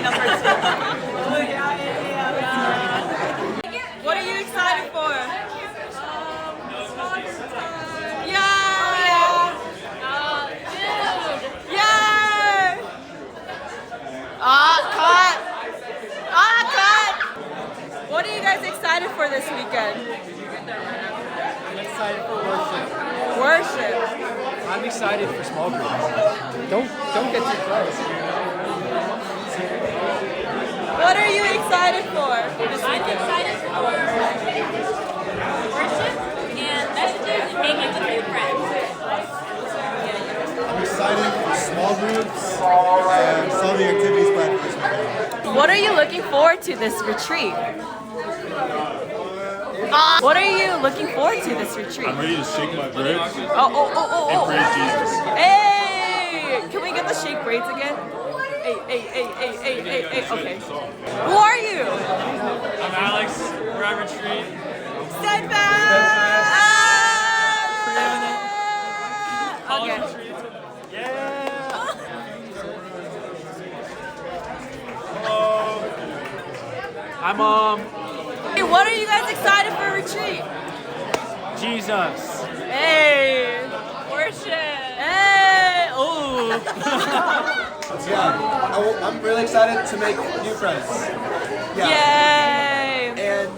number 2. What are you excited for? Yeah! Yeah! Cut! Cut! What are you guys excited for this weekend? I'm excited for worship. Worship. I'm excited for small groups. Don't get too close. What are you excited for this I'm weekend? excited for worship and messages and hanging with new friends. I'm excited for small groups and some of the activities planned for this weekend. What are you looking forward to this retreat? What are you looking forward to this retreat? I'm ready to shake my braids Oh. and praise Jesus. Hey! Can we get the shake braids again? Hey. Okay. Who are you? I'm Alex. We're at retreat. Steadfast! Okay. I'm Hey, what are you guys excited for retreat? Jesus. Hey! Worship! Hey! Oh! Yeah, I'm really excited to make new friends. Yeah. Yay! And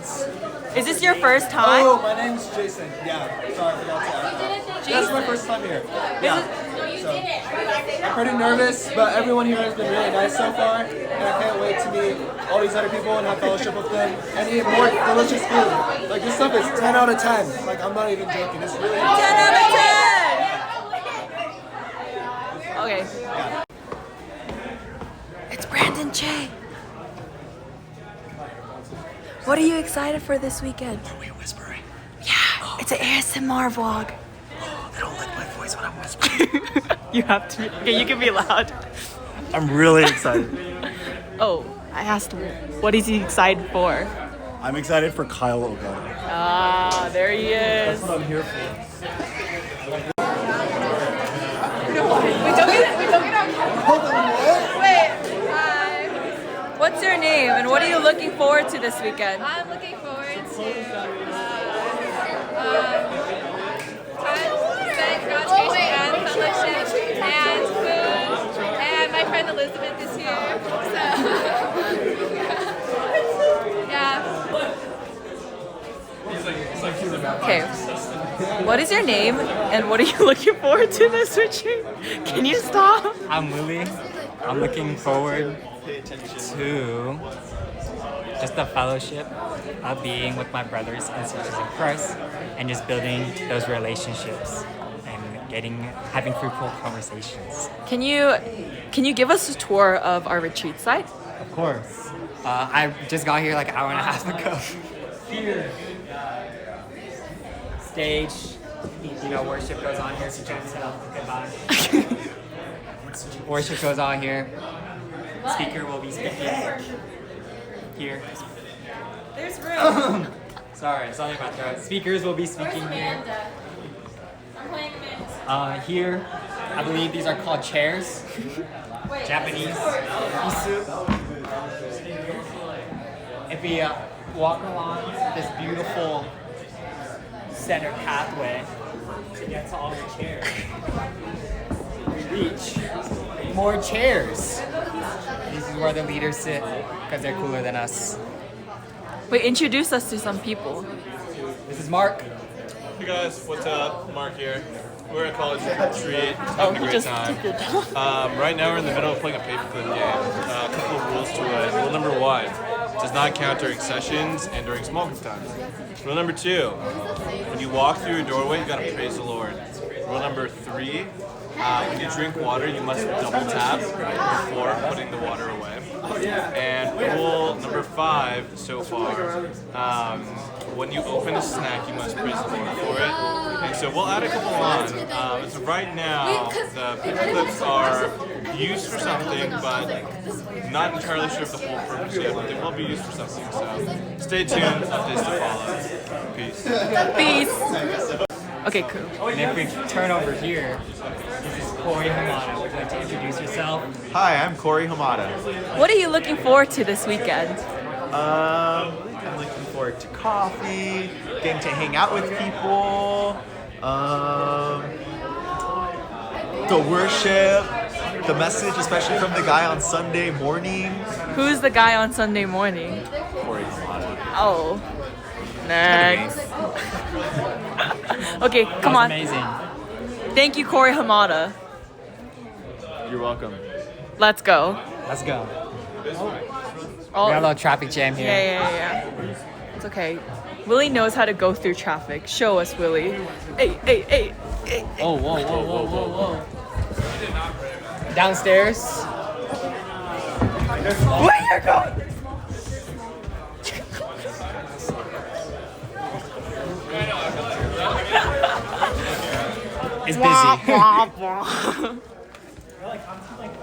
Is this your first time? oh, my name's Jason. Yeah, sorry, I forgot to ask. That's my first time here. Yeah. So, I'm pretty nervous, but everyone here has been really nice so far, and I can't wait to meet all these other people and have fellowship with them and eat more delicious food. Like this stuff is 10 out of 10. Like I'm not even joking. It's really 10 out of 10! Okay. It's Brandon Che. What are you excited for this weekend? Are we whispering? Yeah, it's an ASMR vlog. I don't like my voice when I'm whispering. You have to. Okay, you can be loud. I'm really excited. Oh, I asked what is he excited for? I'm excited for Kyle O'Gara. Ah, there he is. That's what I'm here for. What's your name and what are you looking forward to this weekend? I'm looking forward to God's grace and fellowship and food. And my friend Elizabeth is here. So, yeah. Okay. What is your name and what are you looking forward to this retreat? Can you stop? I'm Willie. I'm looking forward to just the fellowship of being with my brothers and sisters in Christ and just building those relationships and having fruitful conversations. Can you give us a tour of our retreat site? Of course. I just got here like an hour and a half ago. Here. Stage. Worship goes on here. So James said, goodbye. Worship goes on here. Speaker will be speaking here. There's room. Sorry, something about throat. Speakers will be speaking here. Here, I believe these are called chairs. Japanese. Isu. If we walk along this beautiful center pathway to get to all the chairs, we reach more chairs. This is where the leaders sit because they're cooler than us. Wait, introduce us to some people. This is Mark. Hey guys, what's up? Mark here. We're at college retreat, having a great time. Right now we're in the middle of playing a paperclip game. A couple of rules to it. Rule number 1, does not count during sessions and during small group times. Rule number 2, when you walk through a doorway, you gotta praise the Lord. Rule number 3, when you drink water, you must double tap before putting the water away. And rule number 5 so far, when you open a snack, you must praise the Lord for it. And so we'll add a couple on. So right now, the paperclips are used for something, but not entirely sure of the whole purpose yet, but they will be used for something. So stay tuned, updates to follow. Peace. Peace. Okay, cool. And if we turn over here, this is Corey Hamada. Would you like to introduce yourself? yourself. Hi, I'm Corey Hamada. What are you looking forward to this weekend? I'm looking forward to coffee, getting to hang out with people, the worship, the message, especially from the guy on Sunday morning. Who's the guy on Sunday morning? Corey Hamada. Oh. Next. Okay, come That was on. amazing. Thank you, Corey Hamada. You're welcome. Let's go. Let's go. Oh, We got a little traffic jam here. yeah. It's okay. Willie knows how to go through traffic. Show us, Willie. Hey. Oh, whoa. Downstairs. Where you going? It's busy.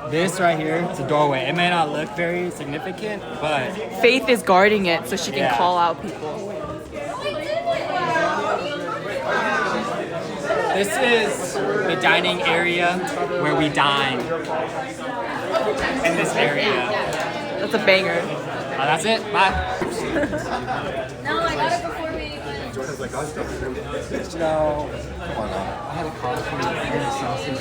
This right here, it's a doorway. It may not look very significant, but Faith is guarding it so she can Yeah. call out people. this is the dining area where we dine. In this area. That's a banger. That's it. Bye. No, I got it before we went. No. I had a call from the sausage.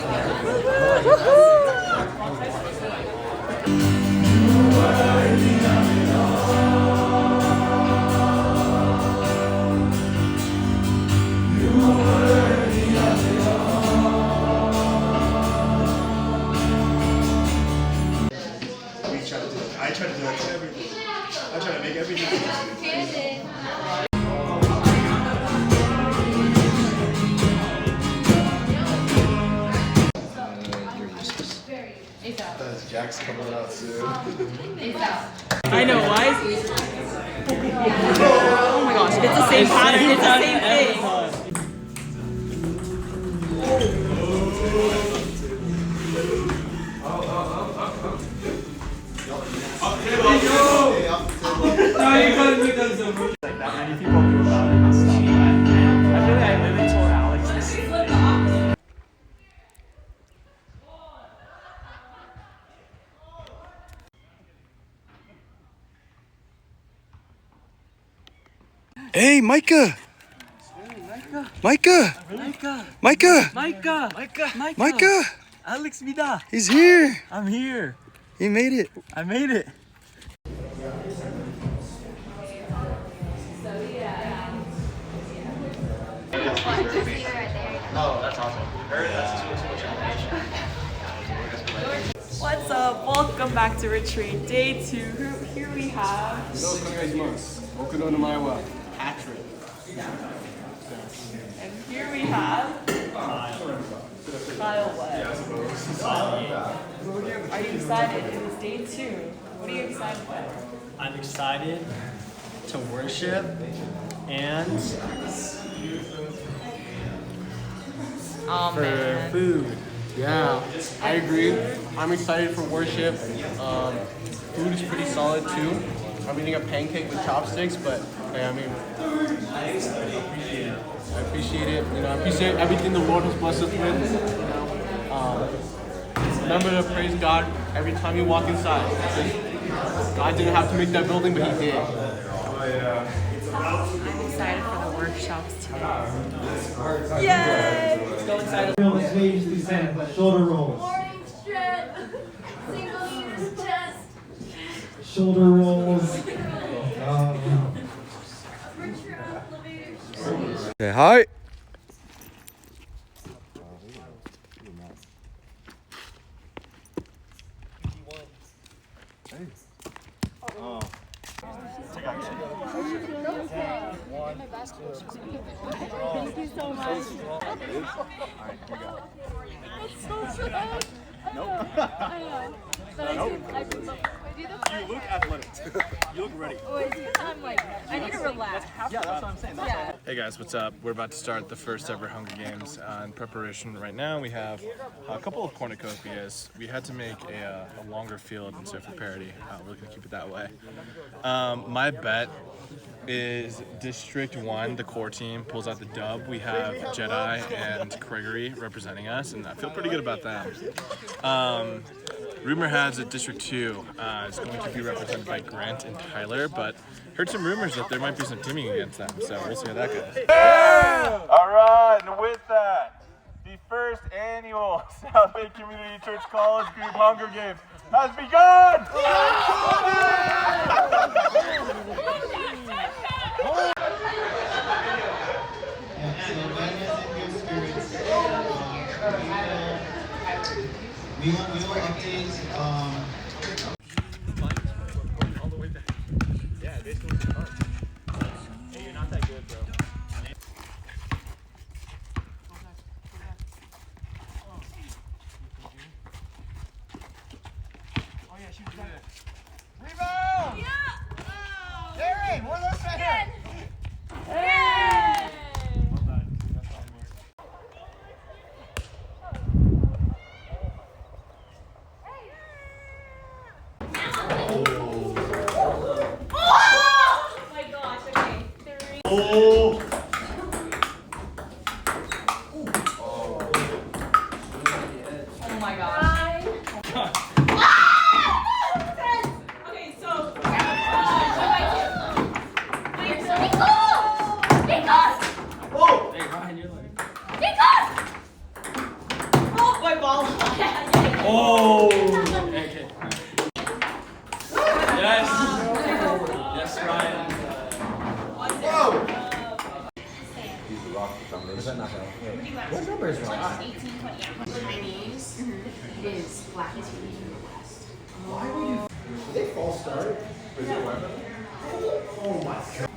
I try to do that to everything. I try to make everything easy. Jack's coming out soon. I know, why is Oh my gosh, it's the same pattern, it's the same thing. I literally told Alex this. Hey, Micah! Micah! Alex Vida. He's here! I'm here. He made it. I made it. What's up? Welcome back to Retreat Day 2. Here we have and here we have Kyle Webb. Are you excited? It is Day 2. What are you excited about? I'm excited to worship and Oh man. Food. Yeah, I agree. I'm excited for worship. Food is pretty solid too. I'm eating a pancake with chopsticks, but I appreciate it. You know, I appreciate everything the Lord has blessed us with. Remember to praise God every time you walk inside. God didn't have to make that building, but He did. I'm excited for the workshops too. Yay! So excited. Shoulder rolls. Morning stretch. Single use chest. Shoulder rolls. Say hi. Thank you so much. It's so sad. Nope. I know. But I do the You look athletic. You look ready. I'm like, I need to relax. Yeah, that's what I'm saying. Yeah. Hey guys, what's up? We're about to start the first ever Hunger Games. In preparation right now, we have a couple of cornucopias. We had to make a longer field, and so for parity, we're gonna keep it that way. My bet is District 1, the core team, pulls out the dub. We have Jedi and Gregory representing us, and I feel pretty good about that. rumor has it District 2 is going to be represented by Grant and Tyler, but heard some rumors that there might be some teaming against them, so we'll see how that goes. Yeah! All right, and with that, the first annual South Bay Community Church College Group Hunger Games has begun! We will update. Yeah, basically. Hey, you're not that good, bro. Oh yeah, shoot that. Rebound! Yeah! Oh. Darren, where are those right here? Yeah! Oh! Oh my gosh. Okay, so. Oh! Hey, Ryan, you're like. Oh, my ball. Oh! Okay. Yes! Yes, Ryan. Whoa! What number is Ryan? My niece is black as beauty in the West. Did they false start? Or is it weapon? Oh my god.